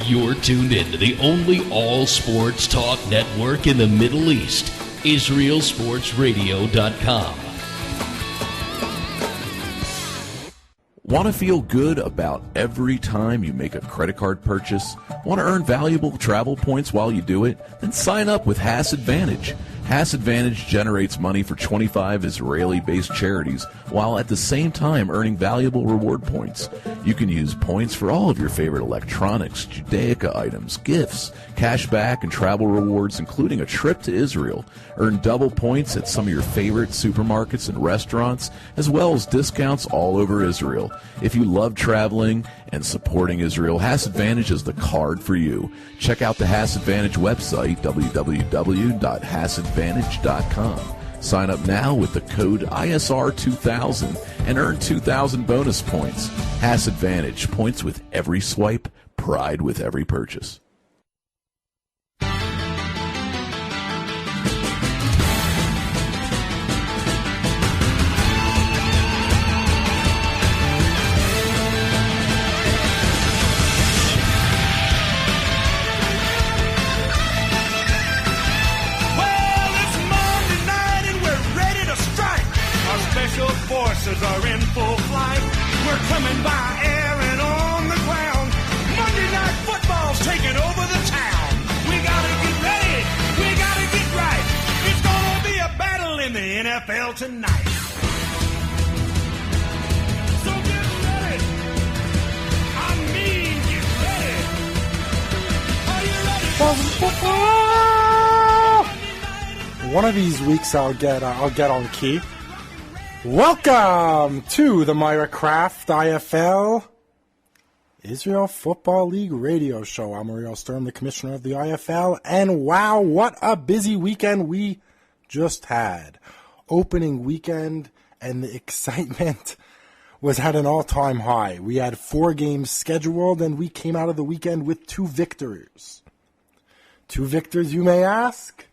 You're tuned in to the only all-sports talk network in the Middle East, IsraelSportsRadio.com. Want to feel good about every time you make a credit card purchase? Want to earn valuable travel points while you do it? Then sign up with Hass Advantage. Hass Advantage generates money for 25 Israeli-based charities while at the same time earning valuable reward points. You can use points for all of your favorite electronics, Judaica items, gifts, cash back, and travel rewards, including a trip to Israel. Earn double points at some of your favorite supermarkets and restaurants, as well as discounts all over Israel. If you love traveling and supporting Israel, Hass Advantage is the card for you. Check out the Hass Advantage website, www.hassadvantage.com. Sign up now with the code ISR2000 and earn 2,000 bonus points. Hass Advantage, points with every swipe, pride with every purchase. Forces are in full flight. We're coming by air and on the ground. Monday Night Football's taking over the town. We gotta get ready. We gotta get right. It's gonna be a battle in the NFL tonight. So get ready. I mean, get ready. One of these weeks I'll get on key. Welcome to the Myra Kraft I.F.L. Israel Football League radio show. I'm Ariel Sturm, the commissioner of the IFL, and wow, what a busy weekend we just had. Opening weekend, and the excitement was at an all-time high. We had 4 games scheduled, and we came out of the weekend with 2 victories. 2 victors, you may ask?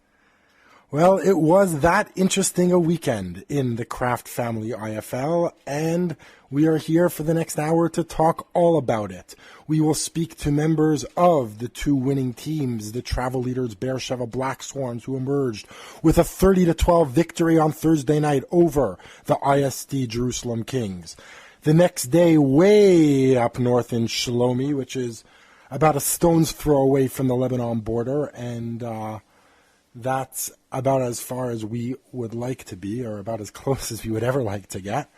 Well, it was that interesting a weekend in the Kraft family IFL, and we are here for the next hour to talk all about it. We will speak to members of the 2 winning teams, the travel leaders Beersheba Black Swans, who emerged with a 30-12 victory on Thursday night over the ISD Jerusalem Kings. The next day, way up north in Shlomi, which is about a stone's throw away from the Lebanon border, and that's about as far as we would like to be, or about as close as we would ever like to get.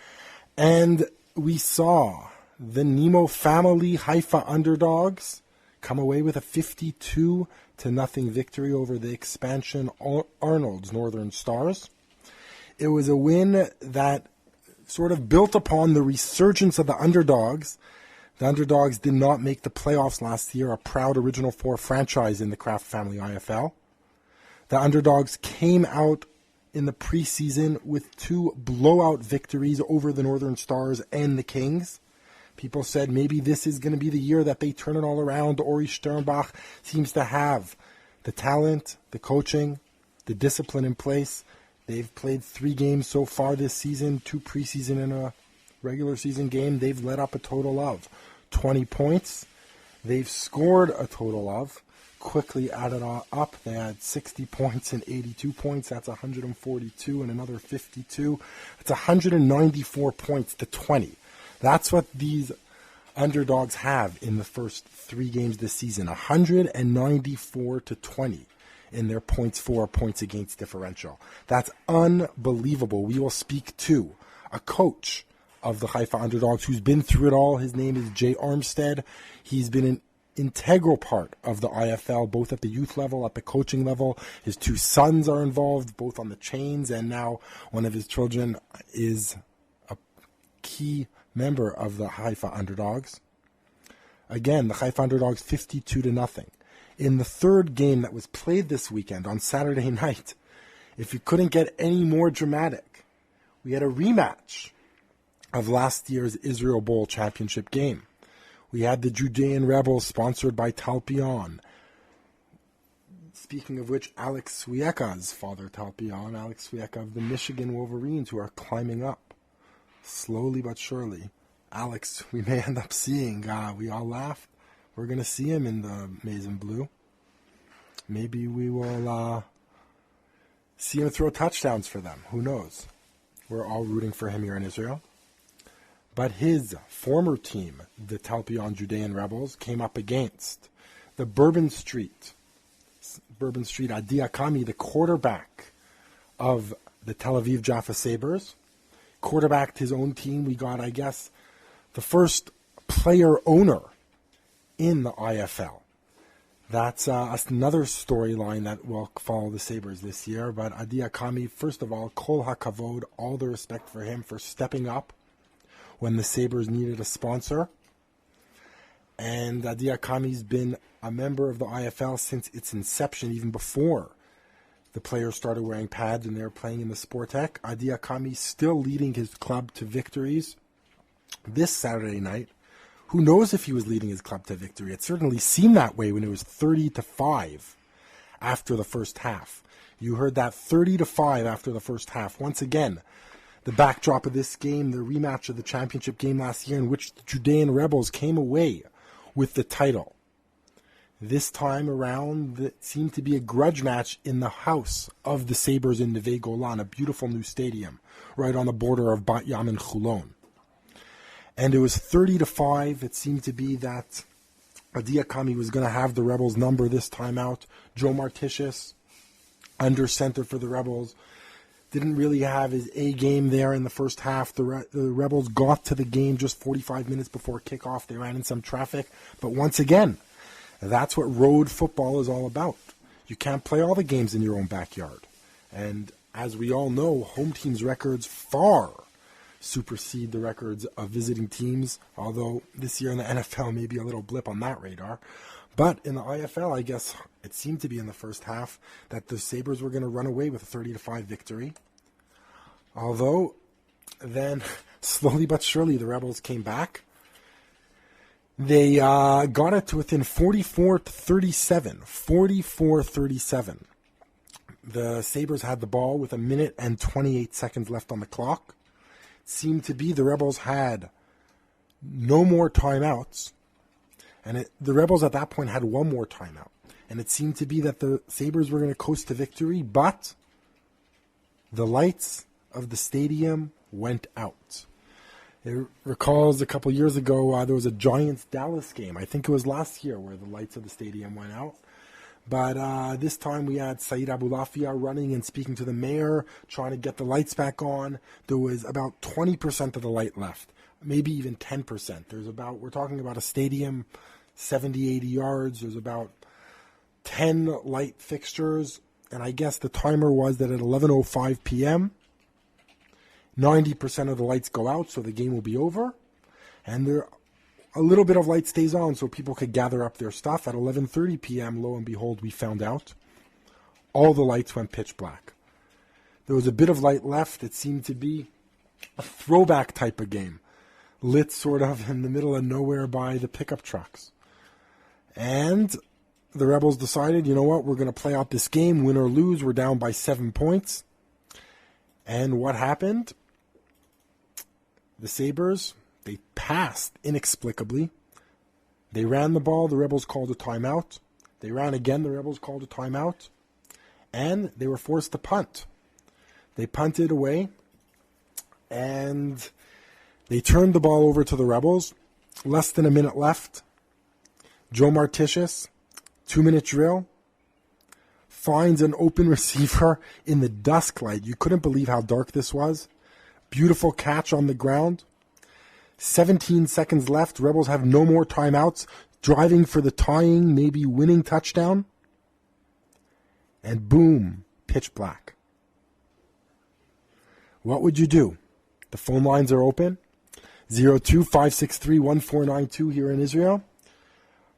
And we saw the Nemo family Haifa underdogs come away with a 52-0 victory over the expansion Arnold's Northern Stars. It was a win that sort of built upon the resurgence of the underdogs. The underdogs did not make the playoffs last year, a proud Original Four franchise in the Kraft family IFL. The underdogs came out in the preseason with 2 blowout victories over the Northern Stars and the Kings. People said maybe this is going to be the year that they turn it all around. Ori Sternbach seems to have the talent, the coaching, the discipline in place. They've played 3 games so far this season, 2 preseason and a regular season game. They've let up a total of 20 points. They've scored a total of, quickly added up, they had 60 points and 82 points. That's 142 and another 52. It's 194 points to 20. That's what these underdogs have in the first 3 games this season. 194 to 20 in their points for, points against differential. That's unbelievable. We will speak to a coach of the Haifa underdogs who's been through it all. His name is Jay Armstead. He's been an integral part of the IFL, both at the youth level, at the coaching level. His 2 sons are involved, both on the chains, and now one of his children is a key member of the Haifa underdogs. Again, the Haifa underdogs 52-0. In the 3rd game that was played this weekend on Saturday night, if you couldn't get any more dramatic, we had a rematch of last year's Israel Bowl championship game. We had the Judean Rebels, sponsored by Talpion. Speaking of which, Alex Swieka's father, Talpion, Alex Swieka of the Michigan Wolverines, who are climbing up, slowly but surely. Alex, we may end up seeing, we all laughed, we're going to see him in the maize and blue. Maybe we will see him throw touchdowns for them. Who knows? We're all rooting for him here in Israel. But his former team, the Talpion Judean Rebels, came up against the Bourbon Street Adi Akami, the quarterback of the Tel Aviv Jaffa Sabres. Quarterbacked his own team. We got, I guess, the first player owner in the IFL. That's another storyline that will follow the Sabres this year. But Adi Akami, first of all, Kol HaKavod, all the respect for him for stepping up when the Sabres needed a sponsor. And Adi Akami's been a member of the IFL since its inception, even before the players started wearing pads and they were playing in the Sportec. Adi Akami still leading his club to victories this Saturday night. Who knows if he was leading his club to victory? It certainly seemed that way when it was 30-5 after the first half. You heard that 30-5 after the first half. Once again, the backdrop of this game, the rematch of the championship game last year in which the Judean Rebels came away with the title. This time around, it seemed to be a grudge match in the house of the Sabres in Neve Golan, a beautiful new stadium right on the border of Bat Yam and Chulon. And it was 30-5. It seemed to be that Adi Akami was going to have the Rebels' number this time out. Joe Martitius, under center for the Rebels, didn't really have his A game there in the first half. The Rebels got to the game just 45 minutes before kickoff. They ran in some traffic. But once again, that's what road football is all about. You can't play all the games in your own backyard. And as we all know, home teams' records far supersede the records of visiting teams, although this year in the NFL may be a little blip on that radar. But in the IFL, I guess it seemed to be in the first half that the Sabres were going to run away with a 30-5 victory. Although, then, slowly but surely, the Rebels came back. They got it to within 44-37. 44-37. The Sabres had the ball with 1 minute and 28 seconds left on the clock. Seemed to be the Rebels had no more timeouts, and the Rebels at that point had one more timeout, and it seemed to be that the Sabres were going to coast to victory, but the lights of the stadium went out. It recalls a couple years ago there was a Giants-Dallas game. I think it was last year where the lights of the stadium went out. But this time we had Said Abulafia running and speaking to the mayor, trying to get the lights back on. There was about 20% of the light left, maybe even 10%. We're talking about a stadium, 70, 80 yards. There's about 10 light fixtures. And I guess the timer was that at 11:05 p.m., 90% of the lights go out, so the game will be over. And a little bit of light stays on so people could gather up their stuff. At 11:30 p.m., lo and behold, we found out all the lights went pitch black. There was a bit of light left. It seemed to be a throwback type of game, lit sort of in the middle of nowhere by the pickup trucks. And the Rebels decided, you know what, we're going to play out this game, win or lose. We're down by 7 points. And what happened? The Sabres, they passed inexplicably. They ran the ball. The Rebels called a timeout. They ran again. The Rebels called a timeout. And they were forced to punt. They punted away. And they turned the ball over to the Rebels. Less than a minute left. Joe Martitius, 2-minute drill, finds an open receiver in the dusk light. You couldn't believe how dark this was. Beautiful catch on the ground. 17 seconds left. Rebels have no more timeouts. Driving for the tying, maybe winning touchdown. And boom, pitch black. What would you do? The phone lines are open. 02-563-1492 here in Israel.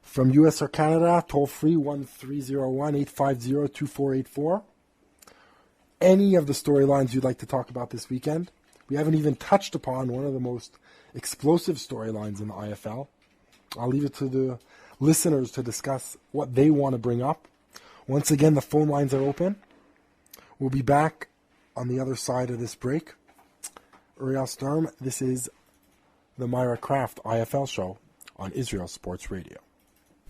From U.S. or Canada, toll-free 1301-850-2484. Any of the storylines you'd like to talk about this weekend. We haven't even touched upon one of the most explosive storylines in the IFL. I'll leave it to the listeners to discuss what they want to bring up. Once again, the phone lines are open. We'll be back on the other side of this break. Uriel Sturm, this is the Myra Kraft I.F.L. show on Israel Sports Radio.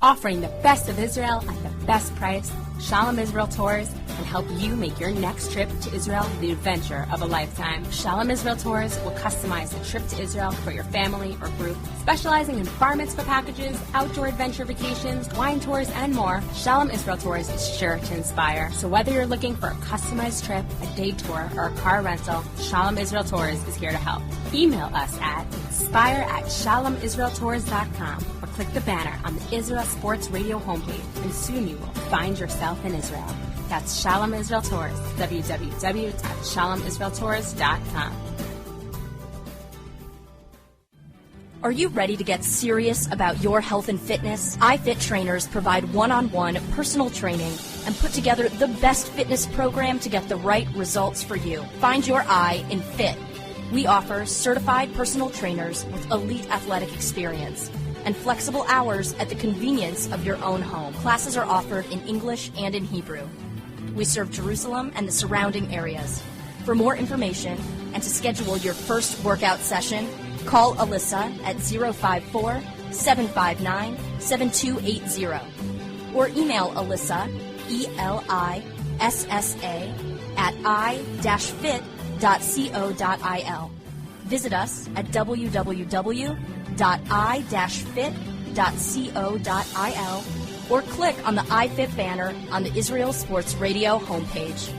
offering the best of Israel at the best price. Shalom Israel Tours can help you make your next trip to Israel the adventure of a lifetime. Shalom Israel Tours will customize the trip to Israel for your family or group. Specializing in bar mitzvah packages, outdoor adventure vacations, wine tours, and more, Shalom Israel Tours is sure to inspire. So whether you're looking for a customized trip, a day tour, or a car rental, Shalom Israel Tours is here to help. Email us at inspire@shalomisraeltours.com or click the banner on the Israel Sports Radio homepage, and soon you will find yourself in Israel. That's Shalom Israel Tours, www.shalomisraeltours.com. Are you ready to get serious about your health and fitness? iFit trainers provide one-on-one personal training and put together the best fitness program to get the right results for you. Find your I in Fit. We offer certified personal trainers with elite athletic experience and flexible hours at the convenience of your own home. Classes are offered in English and in Hebrew. We serve Jerusalem and the surrounding areas. For more information and to schedule your first workout session, call Alyssa at 054-759-7280 or email Alyssa, ELISSA, at i-fit.co.il. Visit us at www.i-fit.co.il or click on the iFit banner on the Israel Sports Radio homepage.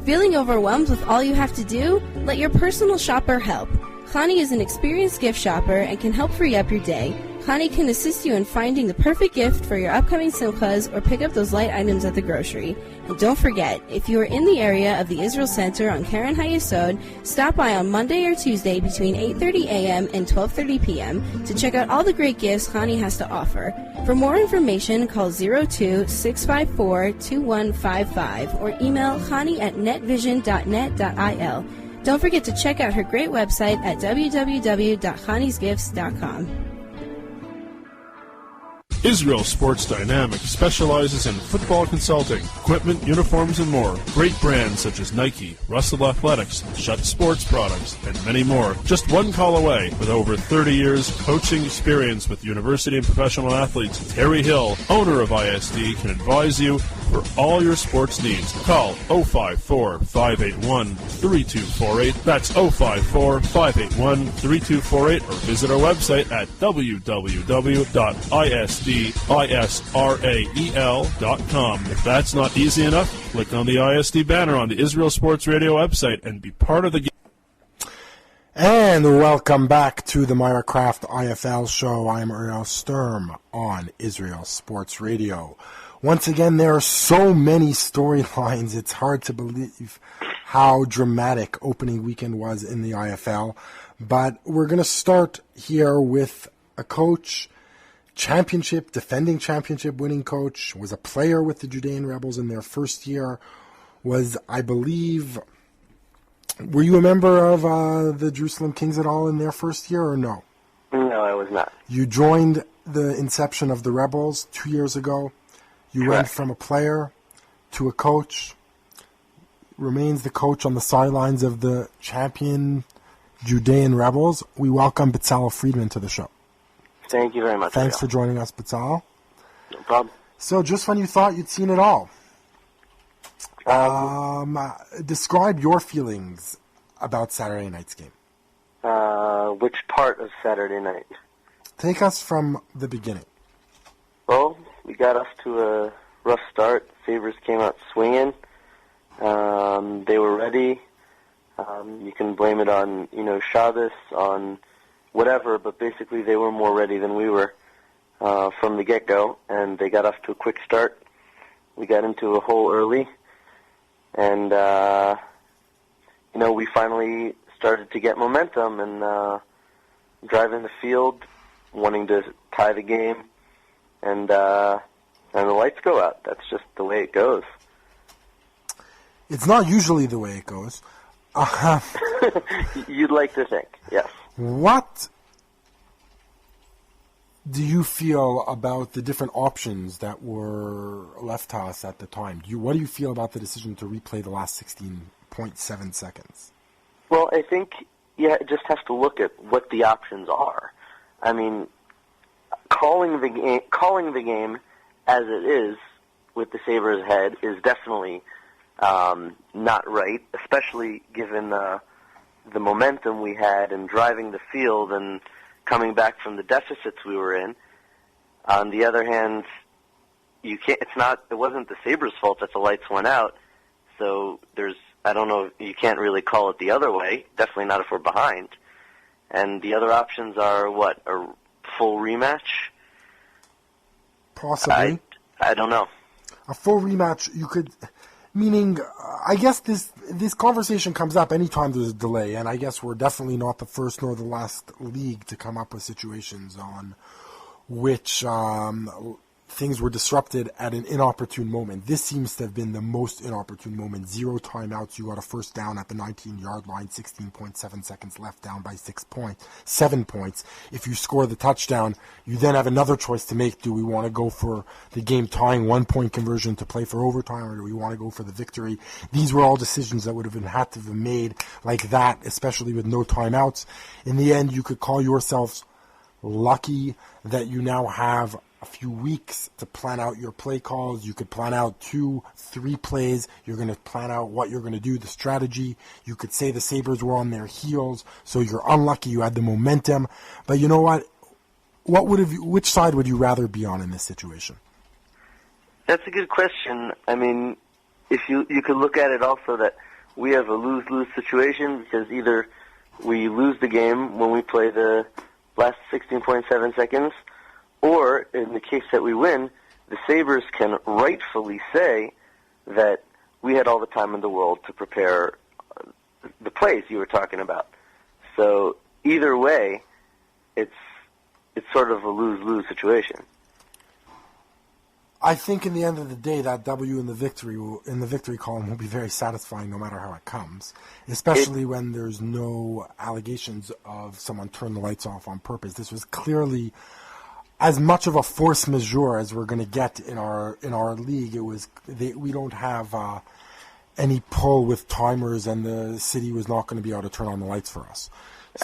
Feeling overwhelmed with all you have to do? Let your personal shopper help. Connie is an experienced gift shopper and can help free up your day. Connie can assist you in finding the perfect gift for your upcoming simchas or pick up those light items at the grocery. And don't forget, if you are in the area of the Israel Center on Karen HaYesod, stop by on Monday or Tuesday between 8:30 a.m. and 12:30 p.m. to check out all the great gifts Connie has to offer. For more information, call 02-654-2155 or email Connie@netvision.net.il. Don't forget to check out her great website at www.chaniesgifts.com. Israel Sports Dynamics specializes in football consulting, equipment, uniforms, and more. Great brands such as Nike, Russell Athletics, Shutt Sports Products, and many more. Just one call away. With over 30 years coaching experience with university and professional athletes, Terry Hill, owner of ISD, can advise you for all your sports needs. Call 054-581-3248. That's 054-581-3248, or visit our website at www.isdisrael.com. If that's not easy enough, click on the ISD banner on the Israel Sports Radio website and be part of the game. And welcome back to the Myra Kraft I.F.L. show. I'm Ariel Sturm on Israel Sports Radio. Once again, there are so many storylines, it's hard to believe how dramatic opening weekend was in the IFL. But we're going to start here with a coach, defending championship winning coach, was a player with the Judean Rebels in their first year, was, I believe, were you a member of the Jerusalem Kings at all in their first year or no? No, I was not. You joined the inception of the Rebels 2 years ago. You Correct. went from a player to a coach, remains the coach on the sidelines of the champion Judean Rebels. We welcome Bezalel Friedman to the show. Thank you very much. Thanks for joining us, Bezalel. No problem. So just when you thought you'd seen it all, describe your feelings about Saturday night's game. Which part of Saturday night? Take us from the beginning. Well, we got off to a rough start. Favors came out swinging. They were ready. You can blame it on, Shabbos, on whatever, but basically they were more ready than we were from the get-go, and they got off to a quick start. We got into a hole early, and, we finally started to get momentum and driving the field, wanting to tie the game, and the lights go out. That's just the way it goes. It's not usually the way it goes. You'd like to think, yes. What do you feel about the different options that were left to us at the time? What do you feel about the decision to replay the last 16.7 seconds? Well, I think you just have to look at what the options are. I mean, calling the game as it is with the Sabres' head is definitely not right, especially given the momentum we had in driving the field and coming back from the deficits we were in. On the other hand, you can't. It wasn't the Sabres' fault that the lights went out. So I don't know. You can't really call it the other way. Definitely not if we're behind. And the other options are what? A full rematch? Possibly. I don't know. A full rematch, you could. Meaning, I guess this conversation comes up anytime there's a delay, and I guess we're definitely not the first nor the last league to come up with situations on which things were disrupted at an inopportune moment. This seems to have been the most inopportune moment. 0 timeouts, you got a first down at the 19-yard line, 16.7 seconds left, down by 7 points. If you score the touchdown, you then have another choice to make. Do we want to go for the game-tying 1-point conversion to play for overtime, or do we want to go for the victory? These were all decisions that would have had to be made like that, especially with no timeouts. In the end, you could call yourselves lucky that you now have a few weeks to plan out your play calls. You could plan out 2-3 plays. You're going to plan out what you're going to do, the strategy. You could say the Sabres were on their heels, so you're unlucky. You had the momentum. But you know what? Which side would you rather be on in this situation? That's a good question. I mean, if you could look at it also that we have a lose-lose situation because either we lose the game when we play the last 16.7 seconds, or, in the case that we win, the Sabres can rightfully say that we had all the time in the world to prepare the plays you were talking about. So, either way, it's sort of a lose-lose situation. I think in the end of the day, that W in the victory column will be very satisfying no matter how it comes, especially when there's no allegations of someone turned the lights off on purpose. This was clearly as much of a force majeure as we're going to get in our league. We don't have any pull with timers, and the city was not going to be able to turn on the lights for us.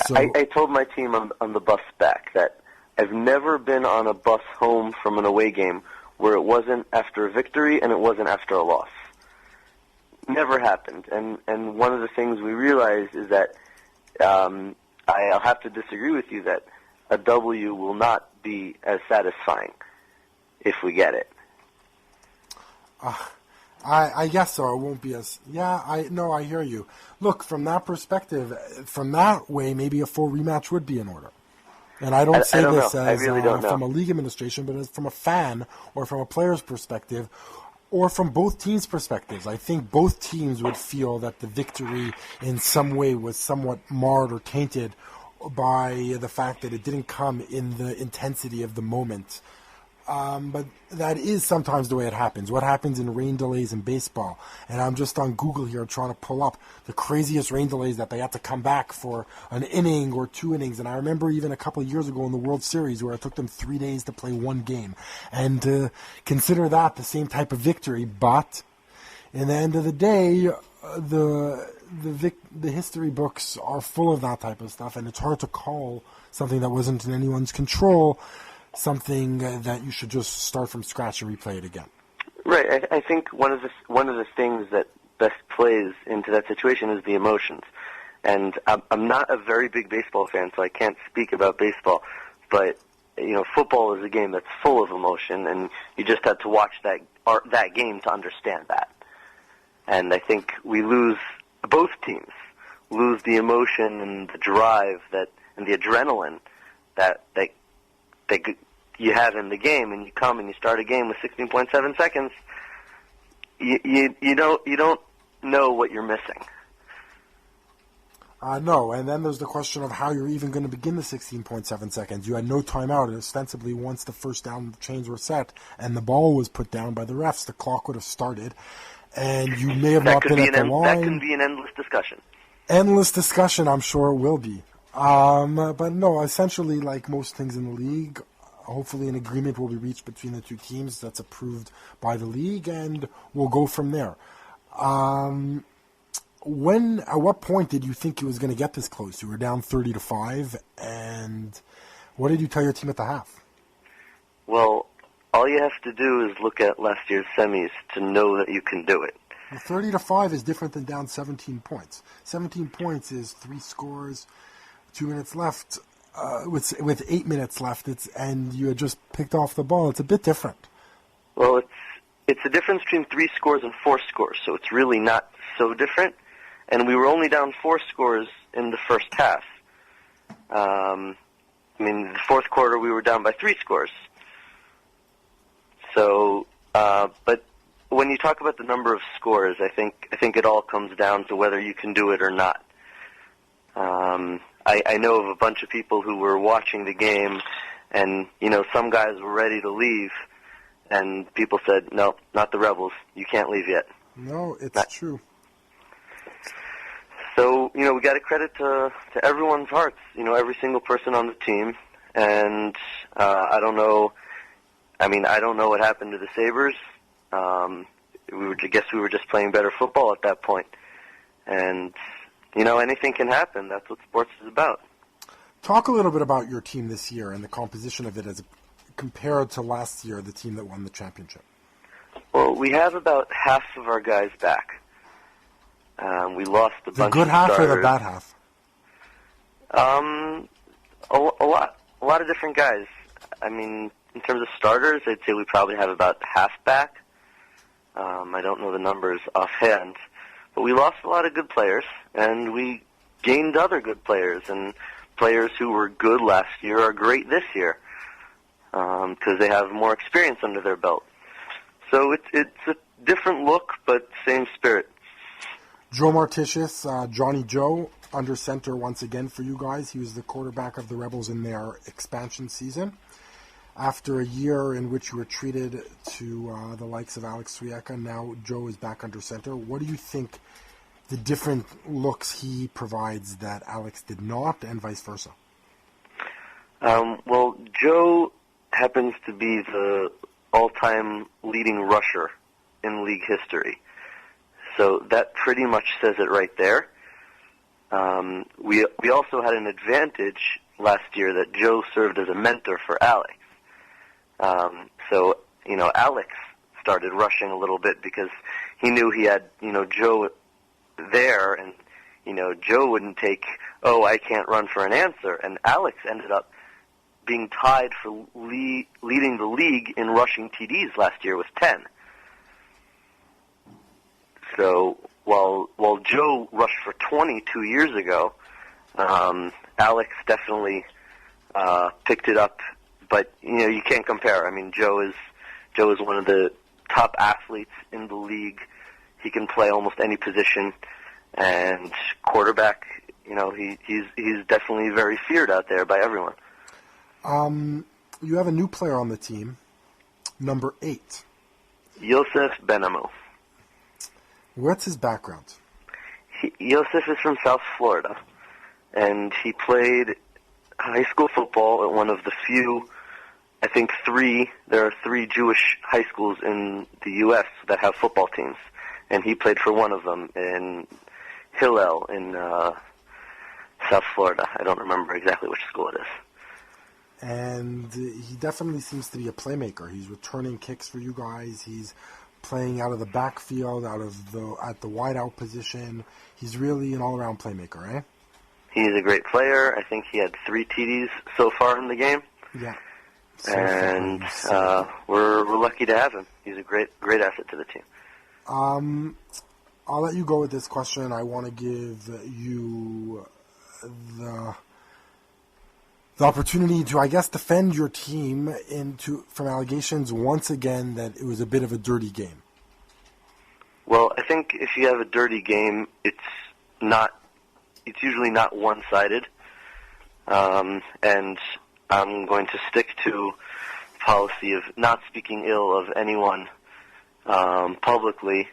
So I told my team on the bus back that I've never been on a bus home from an away game where it wasn't after a victory and it wasn't after a loss. Never happened. And one of the things we realized is that I'll have to disagree with you that a W will not be as satisfying if we get it. I guess so. It won't be as... Yeah, I hear you. Look, from that perspective, from that way, maybe a full rematch would be in order. And I don't say this as from a league administration, but as from a fan or from a player's perspective, or from both teams' perspectives. I think both teams would feel that the victory in some way was somewhat marred or tainted by the fact that it didn't come in the intensity of the moment. But that is sometimes the way it happens. What happens in rain delays in baseball? And I'm just on Google here trying to pull up the craziest rain delays that they had to come back for an inning or 2 innings. And I remember even a couple of years ago in the World Series where it took them 3 days to play one game. And consider that the same type of victory. But in the end of the day, the history books are full of that type of stuff, and it's hard to call something that wasn't in anyone's control something that you should just start from scratch and replay it again. Right. I think one of the things that best plays into that situation is the emotions. And I'm not a very big baseball fan, so I can't speak about baseball. But football is a game that's full of emotion, and you just have to watch that game to understand that. And I think both teams lose the emotion and the drive and the adrenaline that you have in the game, and you come and you start a game with 16.7 seconds. You don't know what you're missing. No, and then there's the question of how you're even going to begin the 16.7 seconds. You had no timeout, and ostensibly once the first down chains were set and the ball was put down by the refs, the clock would have started, and you may have not been at the line. That can be an endless discussion. Endless discussion, I'm sure it will be. But no, essentially, like most things in the league, hopefully an agreement will be reached between the two teams that's approved by the league, and we'll go from there. At what point did you think it was going to get this close? You were down 30-5, and what did you tell your team at the half? Well, all you have to do is look at last year's semis to know that you can do it. Well, 30-5 is different than down 17 points. 17 points is 3 scores, 2 minutes left, with 8 minutes left, and you had just picked off the ball. It's a bit different. Well, it's a difference between 3 scores and 4 scores, so it's really not so different. And we were only down 4 scores in the first half. The fourth quarter we were down by 3 scores. So, but when you talk about the number of scores, I think it all comes down to whether you can do it or not. I know of a bunch of people who were watching the game, and some guys were ready to leave, and people said, "No, not the Rebels. You can't leave yet." No, it's true. So we got to credit to everyone's hearts. Every single person on the team, and I don't know. I don't know what happened to the Sabres. We were just playing better football at that point. And, anything can happen. That's what sports is about. Talk a little bit about your team this year and the composition of it as compared to last year, the team that won the championship. Well, we have about half of our guys back. We lost a bunch of starters. The good half or the bad half? A lot of different guys. In terms of starters, I'd say we probably have about half back. I don't know the numbers offhand, but we lost a lot of good players, and we gained other good players, and players who were good last year are great this year because they have more experience under their belt. So it's a different look, but same spirit. Joe Martitius, Johnny Joe, under center once again for you guys. He was the quarterback of the Rebels in their expansion season. After a year in which you were treated to the likes of Alex Swiecka, now Joe is back under center. What do you think the different looks he provides that Alex did not, and vice versa? Well, Joe happens to be the all-time leading rusher in league history. So that pretty much says it right there. We also had an advantage last year that Joe served as a mentor for Alex. So Alex started rushing a little bit because he knew he had, Joe there, and, Joe wouldn't take, I can't run for an answer. And Alex ended up being tied for leading the league in rushing TDs last year with 10. So while Joe rushed for 20 2 years ago, Alex definitely picked it up. But you can't compare. Joe is one of the top athletes in the league. He can play almost any position, and quarterback. He's definitely very feared out there by everyone. You have a new player on the team, number 8, Yosef Benamo. What's his background? Yosef is from South Florida, and he played high school football at one of the few, I think there are 3 Jewish high schools in the U.S. that have football teams, and he played for one of them in Hillel in South Florida. I don't remember exactly which school it is. And he definitely seems to be a playmaker. He's returning kicks for you guys. He's playing out of the backfield, at the wideout position. He's really an all-around playmaker, eh? He's a great player. I think he had 3 TDs so far in the game. Yeah. And we're lucky to have him. He's a great asset to the team. I'll let you go with this question. I want to give you the opportunity to, I guess, defend your team from allegations once again that it was a bit of a dirty game. Well, I think if you have a dirty game, it's usually not one-sided. And I'm going to stick to policy of not speaking ill of anyone publicly.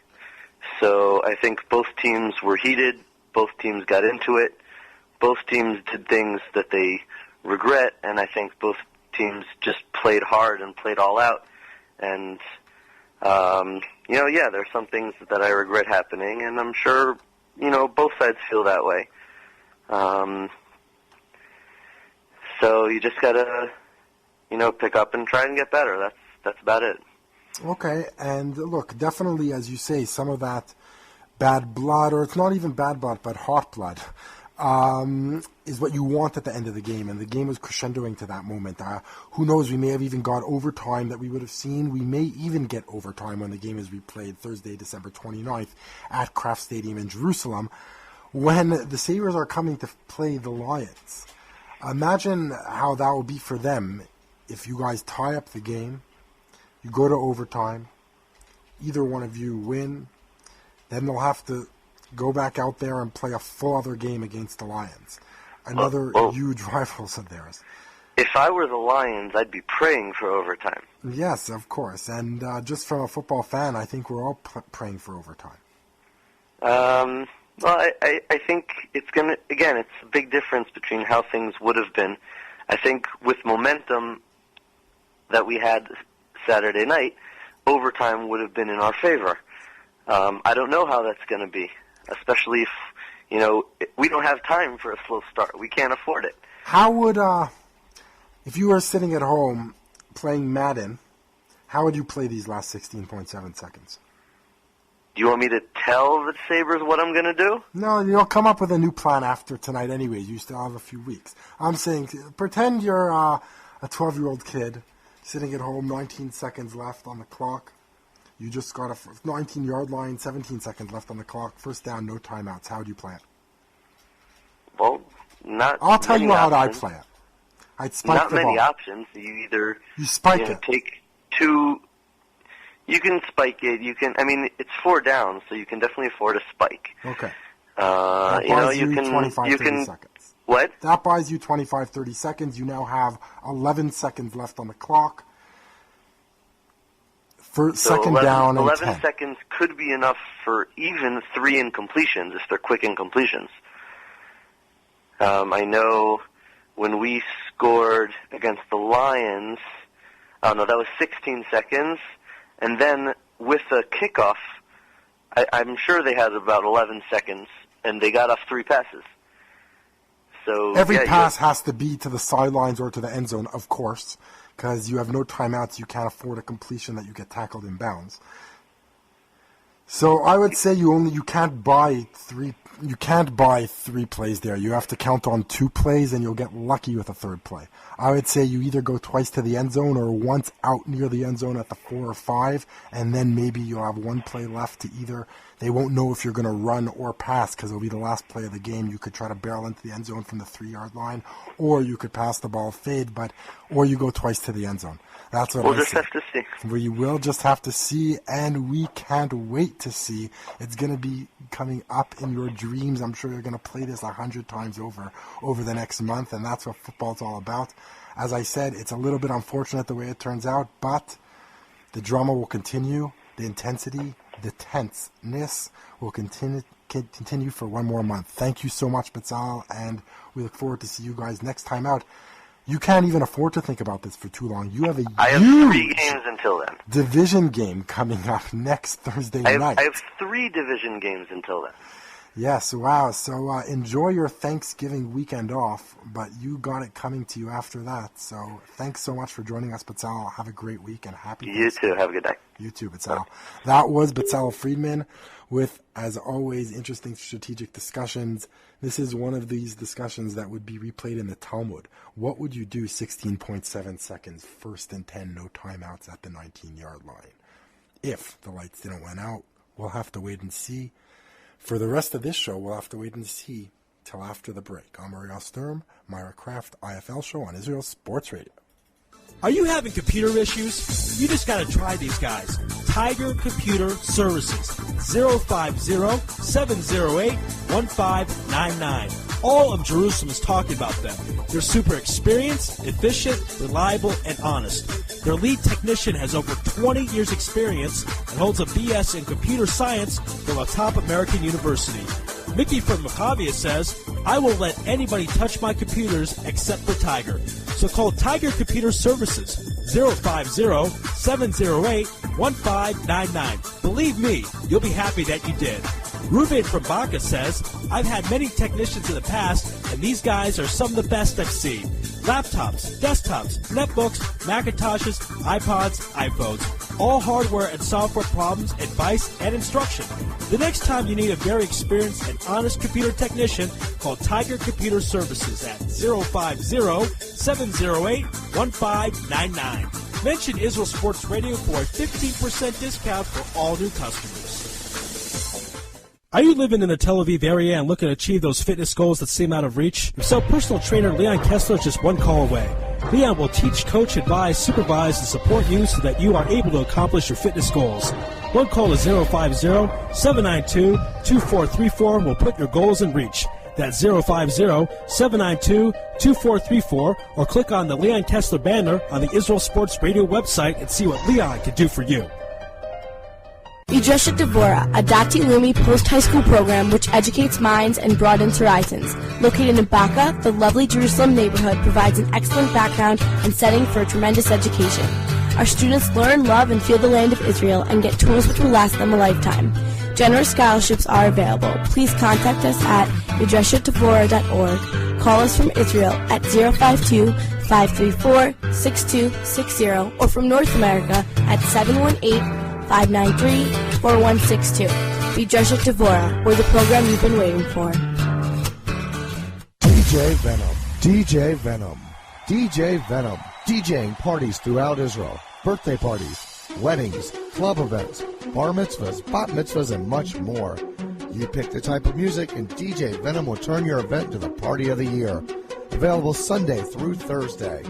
So I think both teams were heated. Both teams got into it. Both teams did things that they regret, and I think both teams just played hard and played all out. And, there's some things that I regret happening, and I'm sure, both sides feel that way. So you just gotta, pick up and try and get better. That's about it. Okay, and look, definitely, as you say, some of that bad blood, or it's not even bad blood, but hot blood, is what you want at the end of the game, and the game was crescendoing to that moment. Who knows, we may have even got overtime that we would have seen. We may even get overtime when the game is replayed Thursday, December 29th at Kraft Stadium in Jerusalem, when the Sabres are coming to play the Lions. Imagine how that will be for them if you guys tie up the game, you go to overtime, either one of you win, then they'll have to go back out there and play a full other game against the Lions. Another huge rival of theirs. If I were the Lions, I'd be praying for overtime. Yes, of course. And just from a football fan, I think we're all praying for overtime. Well, I think it's it's a big difference between how things would have been. I think with momentum that we had Saturday night, overtime would have been in our favor. I don't know how that's going to be, especially if, we don't have time for a slow start. We can't afford it. How would, if you were sitting at home playing Madden, how would you play these last 16.7 seconds? Do you want me to tell the Sabres what I'm going to do? No, you'll come up with a new plan after tonight anyways. You still have a few weeks. I'm saying, pretend you're a 12-year-old kid sitting at home, 19 seconds left on the clock. You just got a 19-yard line, 17 seconds left on the clock. First down, no timeouts. How do you play it? Well, I'll tell you how I play it. I'd spike not the many ball. options. You spike it. Take two. You can spike it. It's 4 downs, so you can definitely afford a spike. Okay. That buys you 25, 30 seconds. What? That buys you 25, 30 seconds. You now have 11 seconds left on the clock. For second down and 11 10. seconds could be enough for even 3 incompletions if they're quick incompletions. I know when we scored against the Lions, that was 16 seconds, and then with a kickoff, I'm sure they had about 11 seconds, and they got off 3 passes. So every pass has to be to the sidelines or to the end zone, of course, because you have no timeouts. You can't afford a completion that you get tackled in bounds. So I would say you can't buy 3 plays there. You have to count on 2 plays, and you'll get lucky with a 3rd play. I would say you either go twice to the end zone or once out near the end zone at the 4 or 5, and then maybe you'll have 1 play left to either. They won't know if you're going to run or pass because it'll be the last play of the game. You could try to barrel into the end zone from the 3-yard line, or you could pass the ball fade, or you go twice to the end zone. That's what we'll just have to see. We will just have to see, and we can't wait to see. It's going to be coming up in your dreams. I'm sure you're going to play this 100 times over the next month, and that's what football's all about. As I said, it's a little bit unfortunate the way it turns out, but the drama will continue. The intensity, the tenseness will continue for 1 more month. Thank you so much, Betzal, and we look forward to see you guys next time out. You can't even afford to think about this for too long. You have I have 3 games until then. Division game coming up next Thursday night. I have 3 division games until then. Yes, wow. So enjoy your Thanksgiving weekend off, but you got it coming to you after that. So thanks so much for joining us, Betzal. Have a great week and happy You too. Have a good day. You too, Betzal. That was Betzal Friedman with, as always, interesting strategic discussions. This is one of these discussions that would be replayed in the Talmud. What would you do 16.7 seconds, 1st and 10, no timeouts at the 19-yard line? If the lights didn't went out, we'll have to wait and see. For the rest of this show, we'll have to wait and see till after the break. I'm Ariel Sturm, Myra Kraft I.F.L. show on Israel Sports Radio. Are you having computer issues? You just got to try these guys. Tiger Computer Services, 050-708-1599. All of Jerusalem is talking about them. They're super experienced, efficient, reliable, and honest. Their lead technician has over 20 years experience and holds a BS in computer science from a top American university. Mickey from Macavia says, I won't let anybody touch my computers except for Tiger. So call Tiger Computer Services, 050-708-1599. Believe me, you'll be happy that you did. Ruben from Baca says, I've had many technicians in the past, and these guys are some of the best I've seen. laptops, desktops, netbooks, Macintoshes, iPods, iPhones, all hardware and software problems, advice, and instruction. The next time you need a very experienced and honest computer technician, call Tiger Computer Services at 050-708-1599. Mention Israel Sports Radio for a 15% discount for all new customers. Are you living in the Tel Aviv area and looking to achieve those fitness goals that seem out of reach? If so, personal trainer Leon Kessler is just one call away. Leon will teach, coach, advise, supervise, and support you so that you are able to accomplish your fitness goals. One call to 050-792-2434 will put your goals in reach. That's 050-792-2434, or click on the Leon Kessler banner on the Israel Sports Radio website and see what Leon can do for you. Idreshet Devora, a Dati Leumi post-high school program which educates minds and broadens horizons. Located in Baka, the lovely Jerusalem neighborhood provides an excellent background and setting for a tremendous education. Our students learn, love, and feel the land of Israel and get tools which will last them a lifetime. Generous scholarships are available. Please contact us at idreshetdevora.org. Call us from Israel at 052-534-6260 or from North America at 718-593-4162. Idreshet Devora, we're the program you've been waiting for. DJ Venom. DJ Venom. DJ Venom. DJing parties throughout Israel. Birthday parties, weddings, club events, bar mitzvahs, bat mitzvahs, and much more. You pick the type of music, and DJ Venom will turn your event into the party of the year. Available Sunday through Thursday.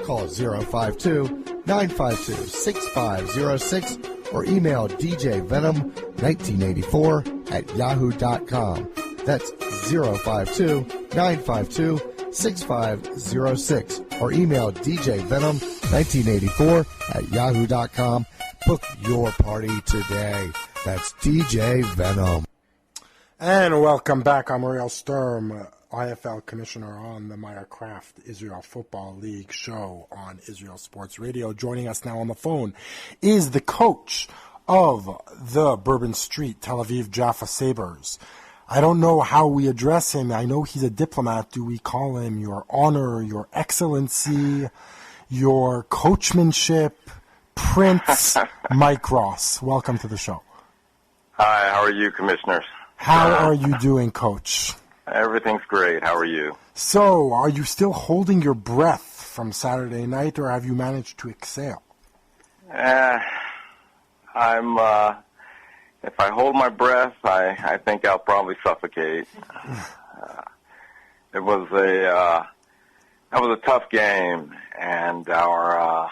Call 052-952-6506 or email djvenom1984@yahoo.com. That's 052-952-6506 or email djvenom1984@yahoo.com. Book your party today. That's DJ Venom. And welcome back. I'm Ariel Sturm, IFL Commissioner on the Myra Kraft Israel Football League show on Israel Sports Radio. Joining us now on the phone is the coach of the Bourbon Street Tel Aviv Jaffa Sabres. I don't know how we address him. I know he's a diplomat. Do we call him Your Honor, Your Excellency, Your Coachmanship, Prince? Mike Ross, welcome to the show. Hi, how are you, commissioners? How are you doing, Coach? Everything's great. How are you? So, are you still holding your breath from Saturday night, or have you managed to exhale? If I hold my breath, I think I'll probably suffocate. It was a tough game, and the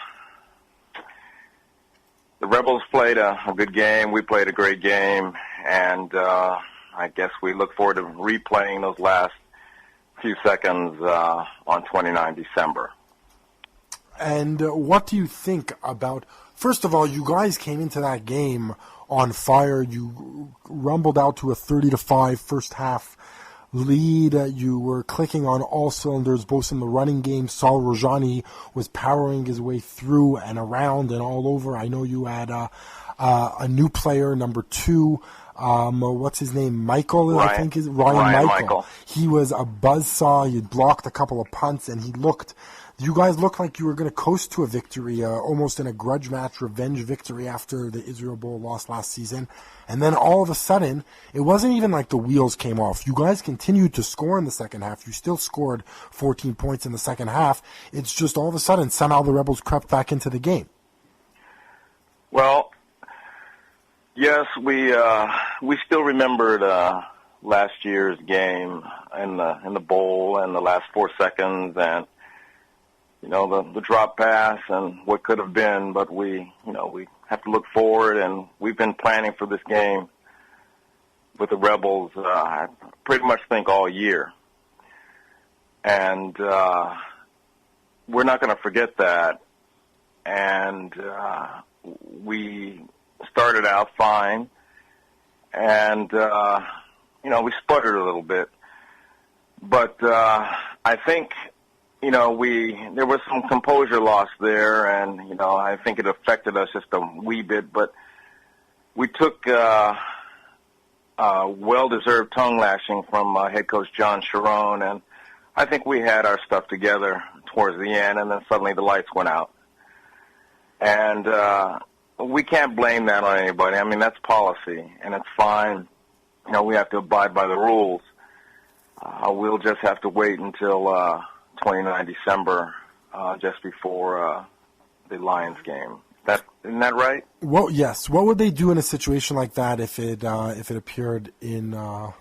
Rebels played a good game. We played a great game, and I guess we look forward to replaying those last few seconds on 29 December. And what do you think about, first of all, you guys came into that game on fire. You rumbled out to a 30-5 first half lead. You were clicking on all cylinders, both in the running game. Saul Rojani was powering his way through and around and all over. I know you had a new player, number 2. What's his name? Michael, I think is Ryan Michael. He was a buzzsaw. He had blocked a couple of punts, and you guys looked like you were going to coast to a victory, almost in a grudge match, revenge victory after the Israel Bowl loss last season. And then all of a sudden, it wasn't even like the wheels came off. You guys continued to score in the second half. You still scored 14 points in the second half. It's just all of a sudden, somehow the Rebels crept back into the game. Well, yes, we still remembered last year's game in the bowl and the last 4 seconds, and the drop pass and what could have been. But we have to look forward, and we've been planning for this game with the Rebels. I pretty much think all year, and we're not going to forget that. And we started out fine, and we sputtered a little bit, but I think there was some composure loss there, and I think it affected us just a wee bit, but we took well-deserved tongue lashing from head coach John Sharon, and I think we had our stuff together towards the end, and then suddenly the lights went out. And we can't blame that on anybody. I mean, that's policy, and it's fine. You know, we have to abide by the rules. We'll just have to wait until 29 December, just before the Lions game. Isn't that right? Well, yes. What would they do in a situation like that if it appeared in a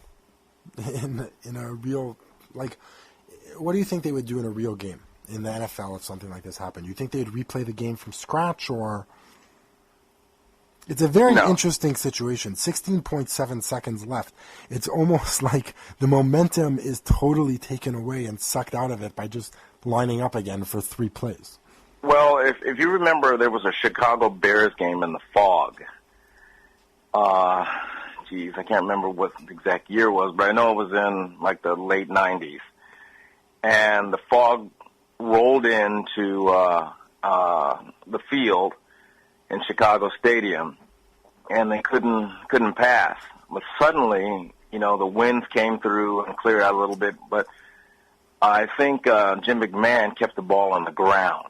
real, like, what do you think they would do in a real game in the NFL if something like this happened? You think they'd replay the game from scratch, or? It's a very interesting situation. 16.7 seconds left. It's almost like the momentum is totally taken away and sucked out of it by just lining up again for 3 plays. Well, if you remember, there was a Chicago Bears game in the fog. I can't remember what the exact year was, but I know it was in like the late 90s. And the fog rolled into the field in Chicago Stadium, and they couldn't pass. But suddenly, you know, the winds came through and cleared out a little bit. But I think Jim McMahon kept the ball on the ground.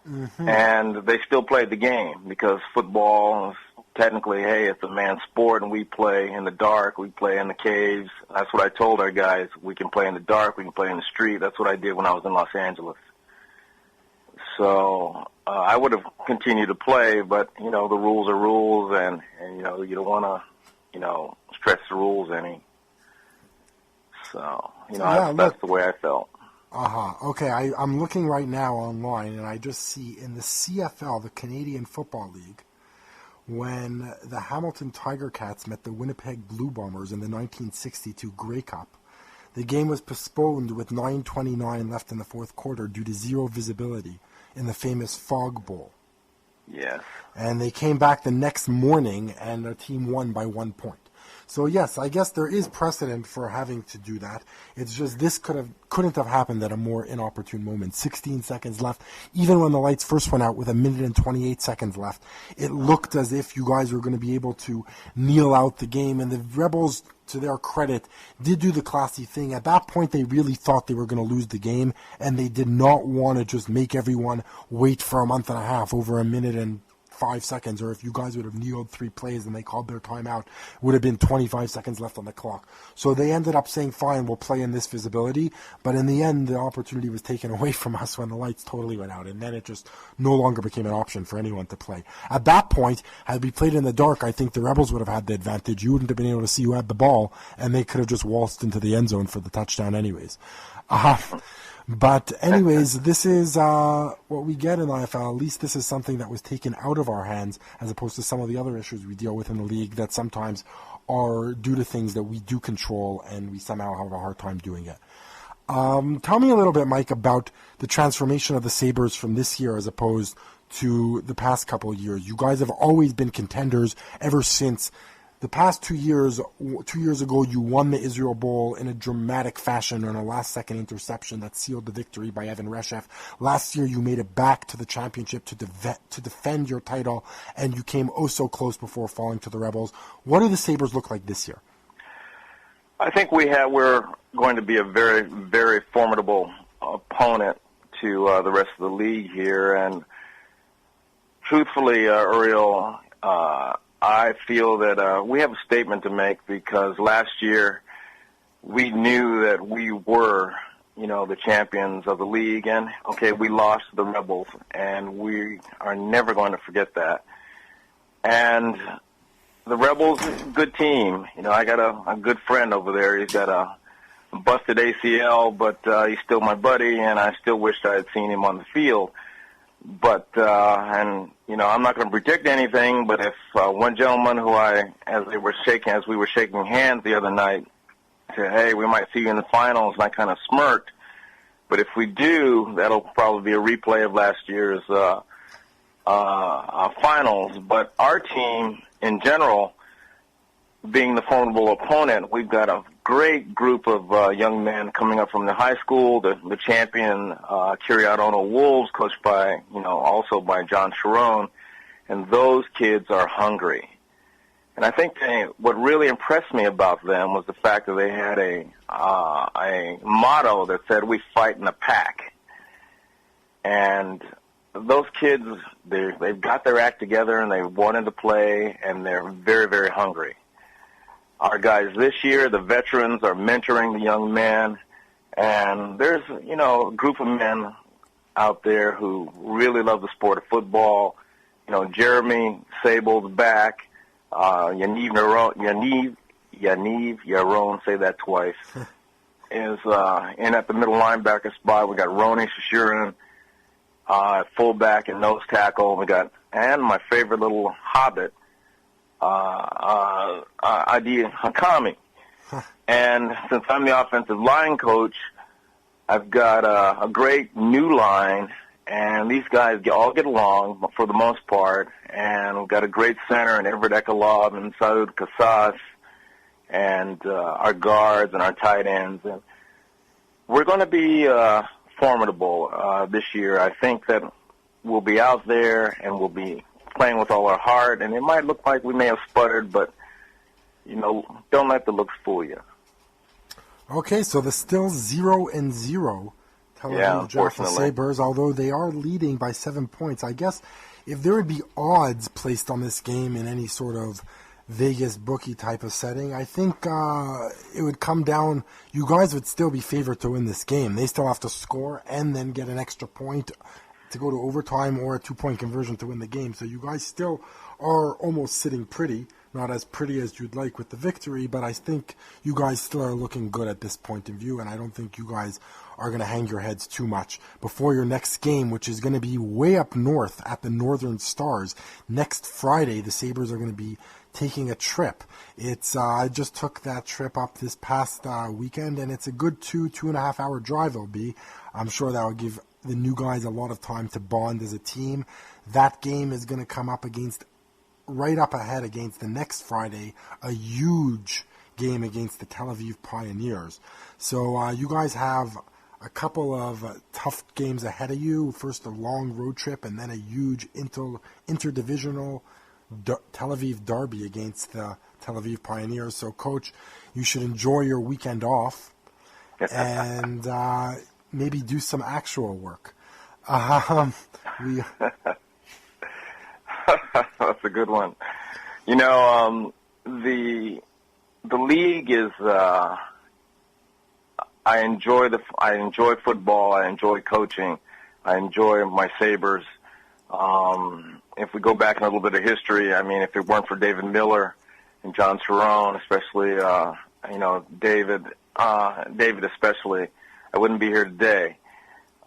Mm-hmm. And they still played the game because football is technically, hey, it's a man's sport, and we play in the dark, we play in the caves. That's what I told our guys. We can play in the dark, we can play in the street. That's what I did when I was in Los Angeles. So I would have continued to play, but, you know, the rules are rules, and you know, you don't want to, you know, stretch the rules any. So, you know, that's the way I felt. Okay, I'm looking right now online, and I just see in the CFL, the Canadian Football League, when the Hamilton Tiger Cats met the Winnipeg Blue Bombers in the 1962 Grey Cup. The game was postponed with 9:29 left in the fourth quarter due to zero visibility in the famous Fog Bowl. Yes. And they came back the next morning, and their team won by 1 point. So yes, I guess there is precedent for having to do that. It's just this couldn't have happened at a more inopportune moment. 16 seconds left. Even when the lights first went out with 1 minute and 28 seconds left, it looked as if you guys were going to be able to kneel out the game. And the Rebels, to their credit, did do the classy thing. At that point, they really thought they were going to lose the game, and they did not want to just make everyone wait for a month and a half over 1 minute and 5 seconds, or if you guys would have kneeled 3 plays and they called their timeout, it would have been 25 seconds left on the clock. So they ended up saying, fine, we'll play in this visibility, but in the end, the opportunity was taken away from us when the lights totally went out, and then it just no longer became an option for anyone to play. At that point, had we played in the dark, I think the Rebels would have had the advantage. You wouldn't have been able to see who had the ball, and they could have just waltzed into the end zone for the touchdown anyways. But anyways, this is what we get in the IFL. At least this is something that was taken out of our hands, as opposed to some of the other issues we deal with in the league that sometimes are due to things that we do control and we somehow have a hard time doing it. Tell me a little bit, Mike, about the transformation of the Sabres from this year as opposed to the past couple of years. You guys have always been contenders ever since. The past 2 years, 2 years ago, you won the Israel Bowl in a dramatic fashion on a last-second interception that sealed the victory by Evan Reshef. Last year, you made it back to the championship to defend your title, and you came oh so close before falling to the Rebels. What do the Sabres look like this year? I think we're going to be a very, very formidable opponent to the rest of the league here, and truthfully, Uriel, I feel that we have a statement to make because last year we knew that we were, you know, the champions of the league, and okay, we lost to the Rebels, and we are never going to forget that. And the Rebels, good team. You know, I got a good friend over there. He's got a busted ACL, but he's still my buddy, and I still wished I had seen him on the field. But, and, you know, I'm not going to predict anything, but if one gentleman who as we were shaking hands the other night, said, hey, we might see you in the finals, and I kind of smirked. But if we do, that'll probably be a replay of last year's finals. But our team, in general, being the formidable opponent, we've got a great group of young men coming up from the high school, the champion Kiryat Ono Wolves, coached by, also by John Sharon, and those kids are hungry. And I think what really impressed me about them was the fact that they had a motto that said, "We fight in a pack." And those kids, they've got their act together, and they wanted to play, and they're very, very hungry. Our guys this year, the veterans, are mentoring the young men, and there's, a group of men out there who really love the sport of football. Jeremy Sable's back. Yaniv Yaron, say that twice, is in at the middle linebacker spot. We got Roni Shashurin, fullback and nose tackle. And my favorite little hobbit, Adi Hakami. And since I'm the offensive line coach, I've got a great new line, and these guys all get along for the most part. And we've got a great center in Everett Ekalov and Saud Kassas, and our guards and our tight ends. And we're going to be formidable this year. I think that we'll be out there and we'll be playing with all our heart. And it might look like we may have sputtered, but, don't let the looks fool you. Okay, so the still 0-0 Tel Aviv Jaffa Sabres, although they are leading by 7 points. I guess if there would be odds placed on this game in any sort of Vegas bookie type of setting, I think it would come down, you guys would still be favored to win this game. They still have to score and then get an extra point to go to overtime or a 2-point conversion to win the game. So you guys still are almost sitting pretty. Not as pretty as you'd like with the victory, but I think you guys still are looking good at this point in view, and I don't think you guys are going to hang your heads too much before your next game, which is going to be way up north at the Northern Stars. Next Friday, the Sabres are going to be taking a trip. I just took that trip up this past weekend, and it's a good 2.5 hour drive it'll be. I'm sure that will give the new guys a lot of time to bond as a team. That game is going to come up right up ahead against the next Friday, a huge game against the Tel Aviv Pioneers. So you guys have a couple of tough games ahead of you. First a long road trip and then a huge interdivisional Tel Aviv derby against the Tel Aviv Pioneers. So, Coach, you should enjoy your weekend off and maybe do some actual work. That's a good one. The league is. I enjoy football. I enjoy coaching. I enjoy my Sabres. If we go back in a little bit of history, I mean, if it weren't for David Miller and John Cerrone, especially, David especially, I wouldn't be here today.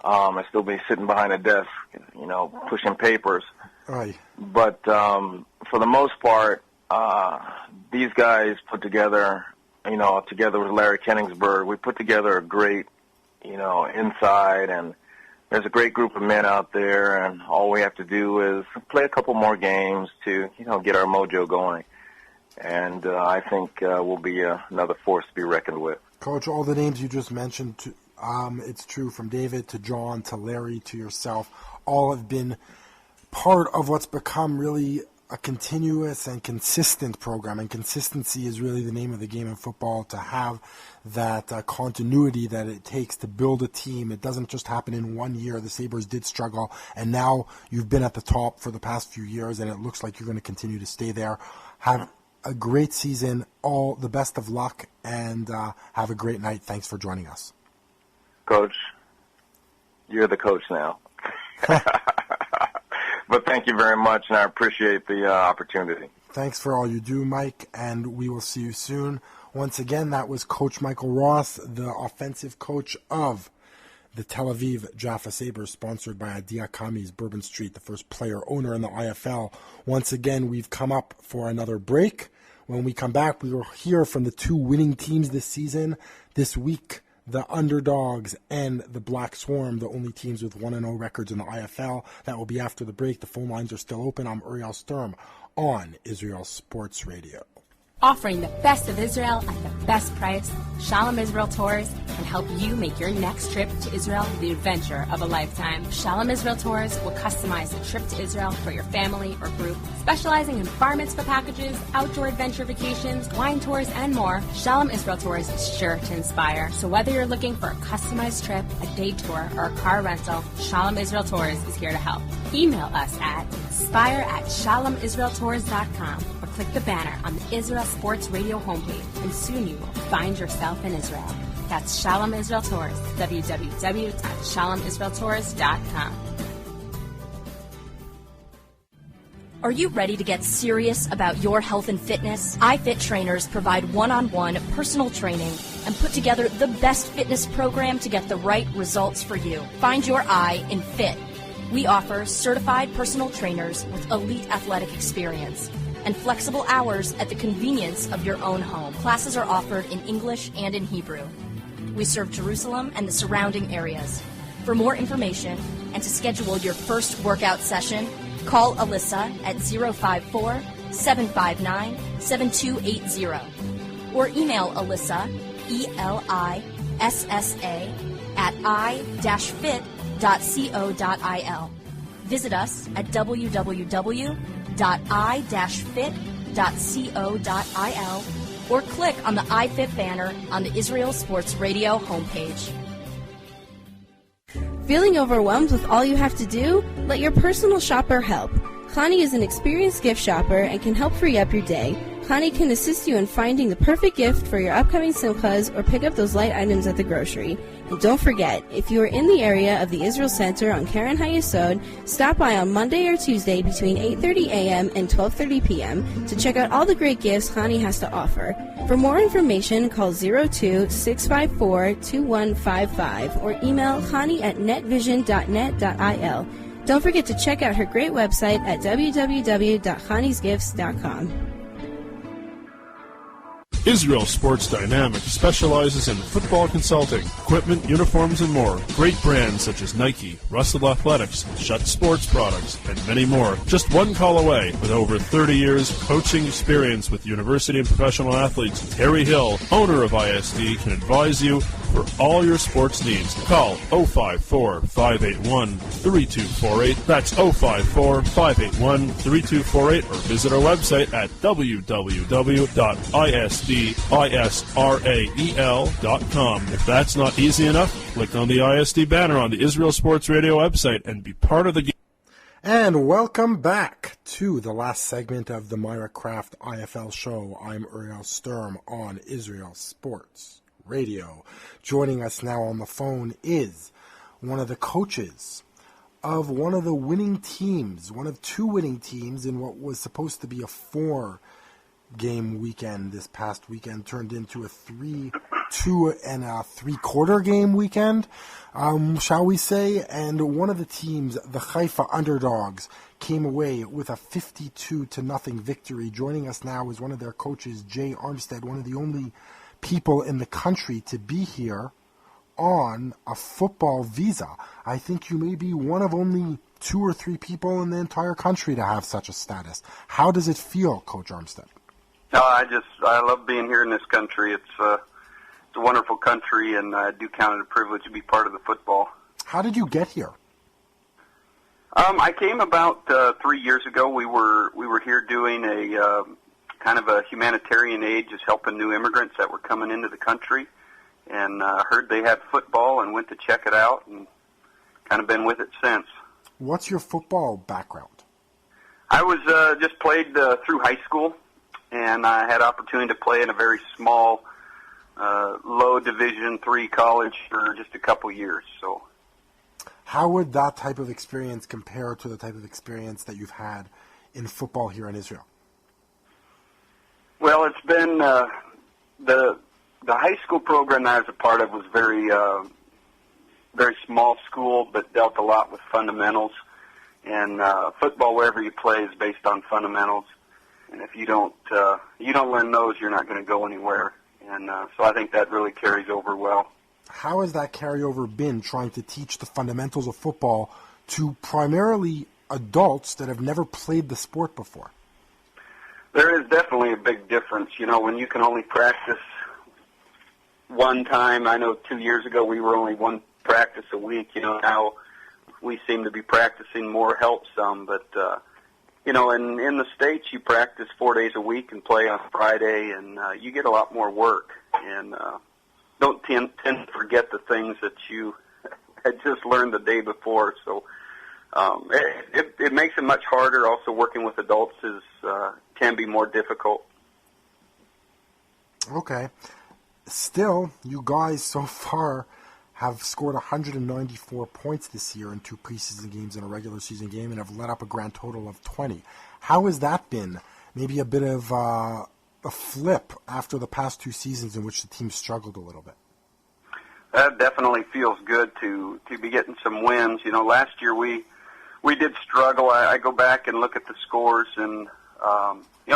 I'd still be sitting behind a desk, pushing papers. Aye. But for the most part, these guys put together, together with Larry Kenningsberg, we put together a great, inside, and there's a great group of men out there, and all we have to do is play a couple more games to, get our mojo going. And I think we'll be another force to be reckoned with. Coach, all the names you just mentioned, it's true, from David to John to Larry to yourself, all have been part of what's become really a continuous and consistent program, and consistency is really the name of the game in football, to have that continuity that it takes to build a team. It doesn't just happen in 1 year. The Sabres did struggle, and now you've been at the top for the past few years, and it looks like you're going to continue to stay there. Have a great season, all the best of luck, and have a great night. Thanks for joining us. Coach, you're the coach now. But thank you very much, and I appreciate the opportunity. Thanks for all you do, Mike, and we will see you soon. Once again, that was Coach Michael Ross, the offensive coach of the Tel Aviv Jaffa Sabres, sponsored by Adi Hakami's Bourbon Street, the first player owner in the IFL. Once again, we've come up for another break. When we come back, we will hear from the two winning teams this season. This week, the Underdogs and the Black Swarm, the only teams with 1-0 records in the IFL. That will be after the break. The phone lines are still open. I'm Uriel Sturm on Israel Sports Radio. Offering the best of Israel at the best price, Shalom Israel Tours can help you make your next trip to Israel the adventure of a lifetime. Shalom Israel Tours will customize a trip to Israel for your family or group. Specializing in bar mitzvah packages, outdoor adventure vacations, wine tours, and more, Shalom Israel Tours is sure to inspire. So whether you're looking for a customized trip, a day tour, or a car rental, Shalom Israel Tours is here to help. Email us at inspire@shalomisraeltours.com or click the banner on the Israel Sports Radio homepage, and soon you will find yourself in Israel. That's Shalom Israel Tours, www.shalomisraeltours.com. Are you ready to get serious about your health and fitness? iFit trainers provide one-on-one personal training and put together the best fitness program to get the right results for you. Find your I in fit. We offer certified personal trainers with elite athletic experience and flexible hours at the convenience of your own home. Classes are offered in English and in Hebrew. We serve Jerusalem and the surrounding areas. For more information and to schedule your first workout session, call Alyssa at 054-759-7280 or email Alyssa, ELISSA, at i-fit.co.il. Visit us at www.i-fit.co.il or click on the iFit banner on the Israel Sports Radio homepage. Feeling overwhelmed with all you have to do? Let your personal shopper help. Connie is an experienced gift shopper and can help free up your day. Connie can assist you in finding the perfect gift for your upcoming simchas or pick up those light items at the grocery. And don't forget, if you are in the area of the Israel Center on Karen HaYesod, stop by on Monday or Tuesday between 8:30 a.m. and 12:30 p.m. to check out all the great gifts Connie has to offer. For more information, call 02-654-2155 or email Connie at netvision.net.il. Don't forget to check out her great website at www.conniesgifts.com. Israel Sports Dynamics specializes in football consulting, equipment, uniforms, and more. Great brands such as Nike, Russell Athletics, Shutt Sports Products, and many more. Just one call away. With over 30 years coaching experience with university and professional athletes, Terry Hill, owner of ISD, can advise you for all your sports needs. Call 054-581-3248. That's 054-581-3248 or visit our website at www.isdisrael.com. If that's not easy enough, click on the ISD banner on the Israel Sports Radio website and be part of the game. And welcome back to the last segment of the Myra Kraft I.F.L. show. I'm Uriel Sturm on Israel Sports Radio. Joining us now on the phone is one of the coaches of one of the winning teams, one of two winning teams in what was supposed to be a 4-game weekend. This past weekend turned into a 2 3/4 game weekend, shall we say. And one of the teams, the Haifa Underdogs, came away with a 52-0 victory. Joining us now is one of their coaches, Jay Armstead, one of the only people in the country to be here on a football visa. I think you may be one of only 2 or 3 people in the entire country to have such a status. How does it feel, Coach Armstead? I love being here in this country. It's a wonderful country, and I do count it a privilege to be part of the football. How did you get here? I came about 3 years ago. We were here doing a kind of a humanitarian aid, just helping new immigrants that were coming into the country, and heard they had football and went to check it out, and kind of been with it since. What's your football background? I was just played through high school, and I had opportunity to play in a very small, low Division III college for just a couple years. So, how would that type of experience compare to the type of experience that you've had in football here in Israel? Well, it's been the high school program that I was a part of was very small school, but dealt a lot with fundamentals. And football, wherever you play, is based on fundamentals. And if you don't learn those, you're not going to go anywhere. And so I think that really carries over well. How has that carryover been, trying to teach the fundamentals of football to primarily adults that have never played the sport before? There is definitely a big difference. When you can only practice one time. I know 2 years ago we were only one practice a week. Now we seem to be practicing more, helps some. But, in the States you practice 4 days a week and play on Friday, and you get a lot more work. And don't tend to forget the things that you had just learned the day before. So it makes it much harder. Also, working with adults can be more difficult. Okay. Still, you guys so far have scored 194 points this year in 2 preseason games and a regular season game, and have led up a grand total of 20. How has that been? Maybe a bit of a flip after the past 2 seasons in which the team struggled a little bit. That definitely feels good to be getting some wins. Last year we did struggle. I go back and look at the scores, and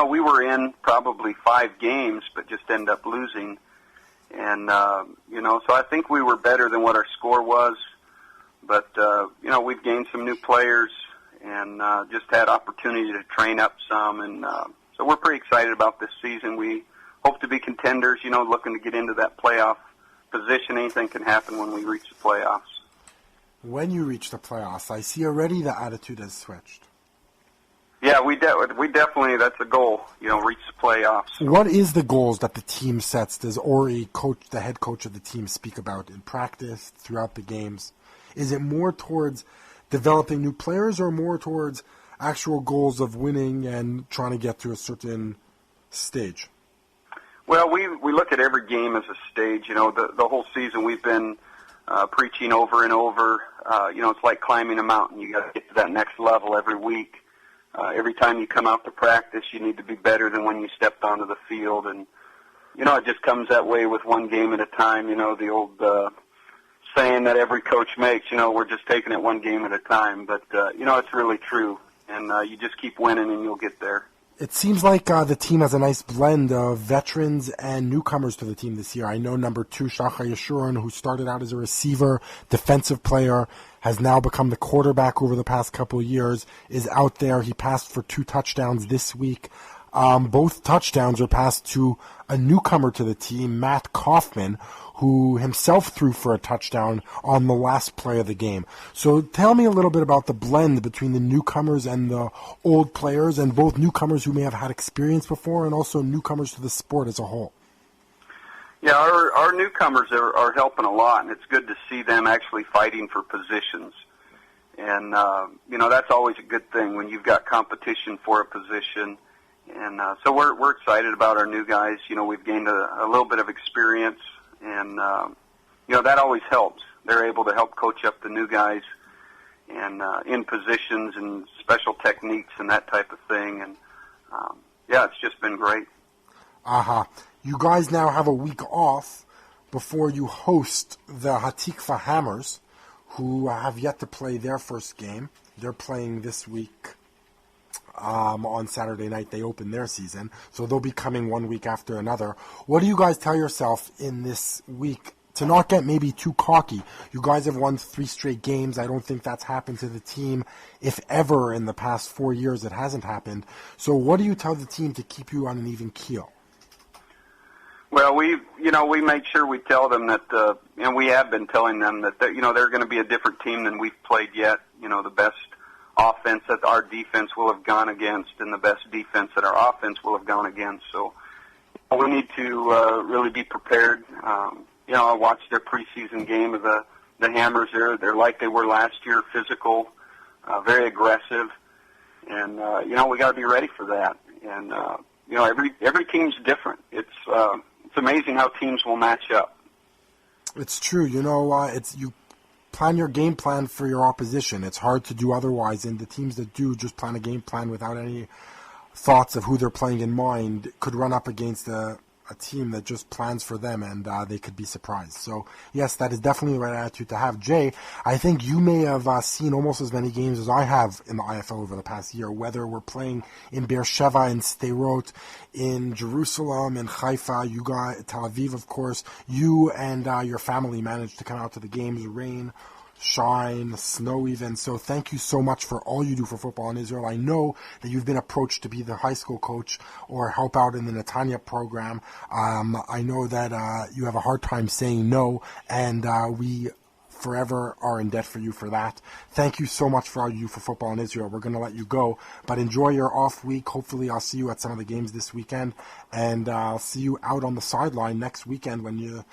we were in probably 5 games, but just end up losing. And so I think we were better than what our score was. But we've gained some new players and just had opportunity to train up some, and so we're pretty excited about this season. We hope to be contenders. Looking to get into that playoff position. Anything can happen when we reach the playoffs. When you reach the playoffs, I see already the attitude has switched. Yeah, we definitely, that's a goal, reach the playoffs. What is the goals that the team sets? Does Ori, the head coach of the team, speak about in practice, throughout the games? Is it more towards developing new players or more towards actual goals of winning and trying to get to a certain stage? Well, we look at every game as a stage. The whole season we've been preaching over and over. It's like climbing a mountain. You got to get to that next level every week. Every time you come out to practice, you need to be better than when you stepped onto the field. And, it just comes that way with one game at a time. The old saying that every coach makes, we're just taking it one game at a time. But, it's really true. And you just keep winning and you'll get there. It seems like the team has a nice blend of veterans and newcomers to the team this year. I know number 2, Shachar Yeshurun, who started out as a receiver, defensive player, has now become the quarterback over the past couple of years, is out there. He passed for 2 touchdowns this week. Both touchdowns are passed to a newcomer to the team, Matt Kaufman, who himself threw for a touchdown on the last play of the game. So tell me a little bit about the blend between the newcomers and the old players, and both newcomers who may have had experience before and also newcomers to the sport as a whole. Yeah, our newcomers are helping a lot, and it's good to see them actually fighting for positions. And, that's always a good thing when you've got competition for a position. And so we're excited about our new guys. We've gained a little bit of experience, and, that always helps. They're able to help coach up the new guys and in positions and special techniques and that type of thing. And, it's just been great. You guys now have a week off before you host the Hatikva Hammers, who have yet to play their first game. They're playing this week. On Saturday night, they open their season, so they'll be coming one week after another. What do you guys tell yourself in this week to not get maybe too cocky? You guys have won 3 straight games. I don't think that's happened to the team, if ever, in the past 4 years. It hasn't happened. So what do you tell the team to keep you on an even keel? Well, we make sure we tell them that, and we have been telling them that, they're going to be a different team than we've played yet. The best offense that our defense will have gone against and the best defense that our offense will have gone against. So we need to really be prepared. I watched their preseason game of the Hammers. They're like they were last year, physical, very aggressive, and we got to be ready for that. And every team's different. It's amazing how teams will match up. It's true. You plan your game plan for your opposition. It's hard to do otherwise, and the teams that do just plan a game plan without any thoughts of who they're playing in mind could run up against a team that just plans for them, and they could be surprised. So, yes, that is definitely the right attitude to have. Jay, I think you may have seen almost as many games as I have in the IFL over the past year, whether we're playing in Beersheva, in Sderot, in Jerusalem, in Haifa, you got Tel Aviv, of course. You and your family managed to come out to the games, rain, shine, snow even. So thank you so much for all you do for football in Israel. I know that you've been approached to be the high school coach or help out in the Netanya program. I know that you have a hard time saying no, and we forever are in debt for you for that. Thank you so much for all you do for football in Israel. We're going to let you go, but enjoy your off week. Hopefully I'll see you at some of the games this weekend, and I'll see you out on the sideline next weekend when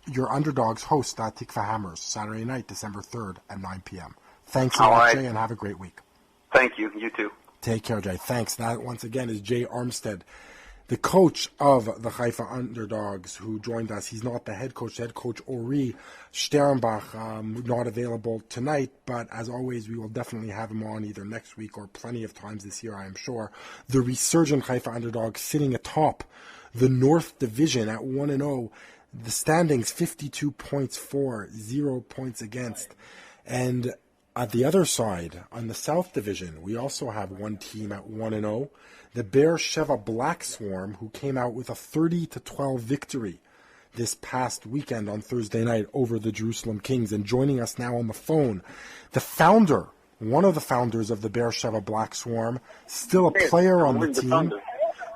your underdogs host Tikva Hammers, Saturday night, December 3rd at 9 p.m. Thanks a lot, Jay, and have a great week. Thank you. You too. Take care, Jay. Thanks. That, once again, is Jay Armstead, the coach of the Haifa Underdogs, who joined us. He's not the head coach. Head coach Ori Sternbach, not available tonight, but as always, we will definitely have him on either next week or plenty of times this year, I am sure. The resurgent Haifa Underdogs sitting atop the North Division at 1-0. The standings 52 points for, 0 points against. And at the other side, on the South Division, we also have one team at 1-0. The Be'er Sheva Black Swarm, who came out with a 30-12 victory this past weekend on Thursday night over the Jerusalem Kings. And joining us now on the phone, the founder, one of the founders of the Be'er Sheva Black Swarm, still a player on the team.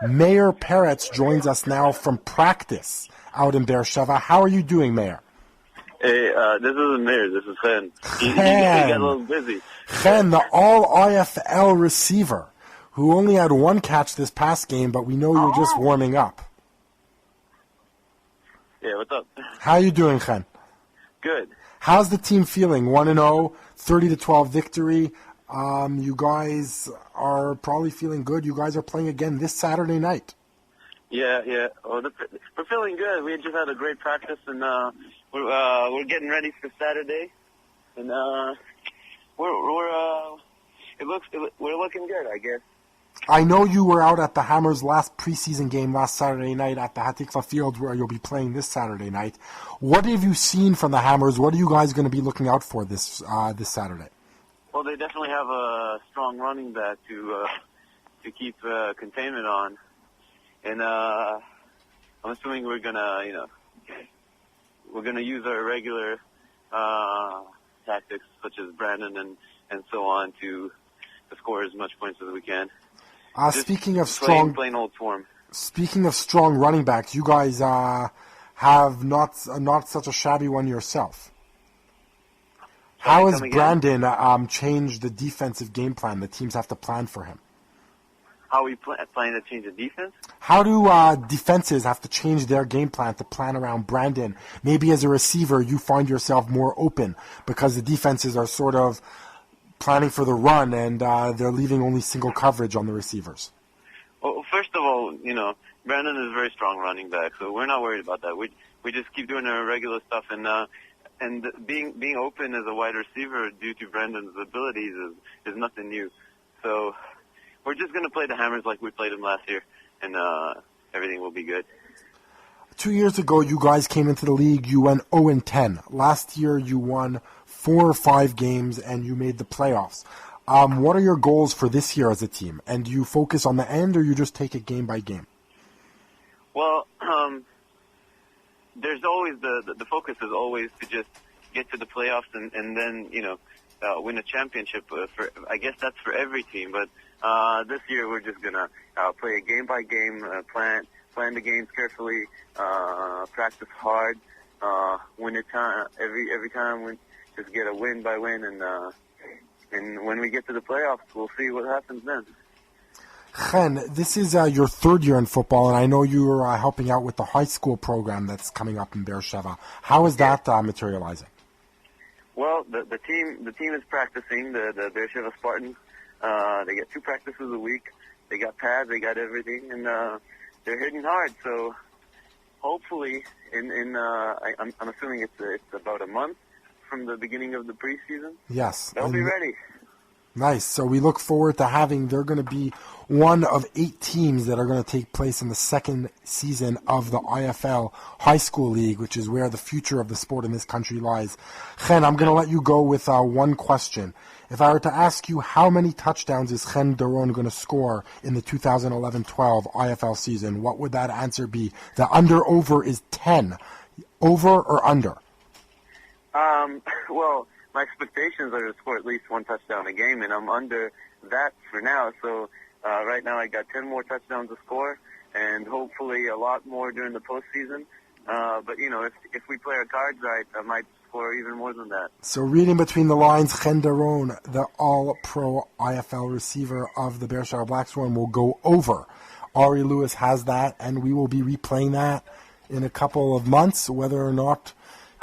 Meir Peretz joins us now from practice out in Be'er Sheva. How are you doing, Meir? Hey, this isn't Meir. This is Chen. He got a little busy. Chen, the all-IFL receiver, who only had one catch this past game, but we know you're just warming up. Yeah, what's up? How you doing, Chen? Good. How's the team feeling? 1-0, 30-12 victory. You guys are probably feeling good. You guys are playing again this Saturday night. Yeah. Oh, we're feeling good. We just had a great practice, and we're getting ready for Saturday, and we're looking good, I guess. I know you were out at the Hammers' last preseason game last Saturday night at the Hatikva Field, where you'll be playing this Saturday night. What have you seen from the Hammers? What are you guys going to be looking out for this Saturday? Well, they definitely have a strong running back to keep containment on, and I'm assuming we're gonna use our regular tactics such as Brandon and so on to score as much points as we can. Speaking of strong, plain old form. Speaking of strong running backs, you guys have not such a shabby one yourself. How has Brandon changed the defensive game plan the teams have to plan for him? How are we planning to change the defense? How do defenses have to change their game plan to plan around Brandon? Maybe as a receiver, you find yourself more open because the defenses are sort of planning for the run and they're leaving only single coverage on the receivers. Well, first of all, Brandon is a very strong running back, so we're not worried about that. We just keep doing our regular stuff, and being open as a wide receiver due to Brandon's abilities is nothing new. So we're just going to play the Hammers like we played them last year, and everything will be good. 2 years ago, you guys came into the league, you went 0-10. Last year, you won 4 or 5 games, and you made the playoffs. What are your goals for this year as a team? And do you focus on the end, or you just take it game by game? Well, there's always the focus is always to just get to the playoffs and then win a championship. I guess that's for every team, but this year we're just gonna play a game by game, plan the games carefully, practice hard, win it every time. Just get a win by win, and when we get to the playoffs, we'll see what happens then. Chen, this is your third year in football, and I know you're helping out with the high school program that's coming up in Be'er Sheva. How is that materializing? Well, the team is practicing. The Be'er Sheva Spartans, they get 2 practices a week. They got pads, they got everything, and they're hitting hard. So hopefully, I'm assuming it's about a month from the beginning of the preseason. Yes. They'll be ready. Nice. So we look forward to they're going to be one of 8 teams that are going to take place in the second season of the IFL High School League, which is where the future of the sport in this country lies. Chen, I'm going to let you go with one question. If I were to ask you how many touchdowns is Chen Doron going to score in the 2011-12 IFL season, what would that answer be? The under-over is 10. Over or under? Well, my expectations are to score at least one touchdown a game, and I'm under that for now. So right now I got 10 more touchdowns to score, and hopefully a lot more during the postseason. But, you know, if we play our cards right, I might score even more than that. So reading between the lines, Chen Daron, the all-pro IFL receiver of the Beersheba Black Swarm, will go over. Ari Lewis has that, and we will be replaying that in a couple of months, whether or not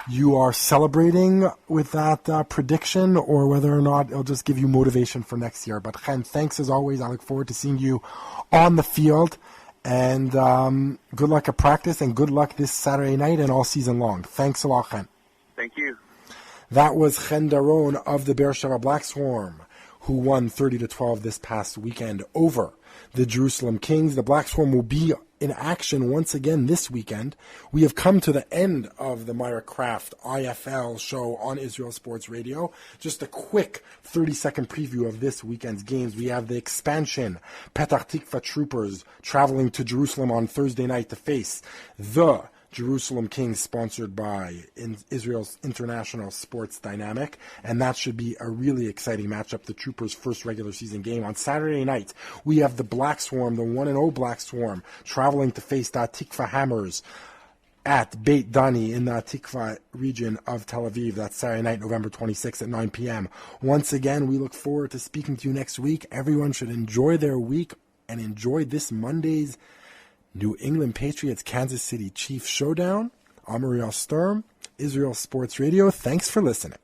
you are celebrating with that prediction or whether or not it'll just give you motivation for next year. But Chen, thanks as always. I look forward to seeing you on the field. And good luck at practice, and good luck this Saturday night and all season long. Thanks a lot, Chen. Thank you. That was Chen Daron of the Beersheba Black Swarm, who won 30-12 this past weekend over the Jerusalem Kings. The Black Swarm will be in action once again this weekend. We have come to the end of the Myra Kraft I.F.L. show on Israel Sports Radio. Just a quick 30-second preview of this weekend's games. We have the expansion Petah Tikva Troopers traveling to Jerusalem on Thursday night to face the Jerusalem Kings, sponsored by Israel's International Sports Dynamic, and that should be a really exciting matchup, the Troopers' first regular season game. On Saturday night, we have the Black Swarm, the 1-0 Black Swarm, traveling to face the Tikva Hammers at Beit Dani in the Tikva region of Tel Aviv. That's Saturday night, November 26th at 9 p.m. Once again, we look forward to speaking to you next week. Everyone should enjoy their week and enjoy this Monday's New England Patriots Kansas City Chiefs showdown. I'm Ariel Sturm, Israel Sports Radio. Thanks for listening.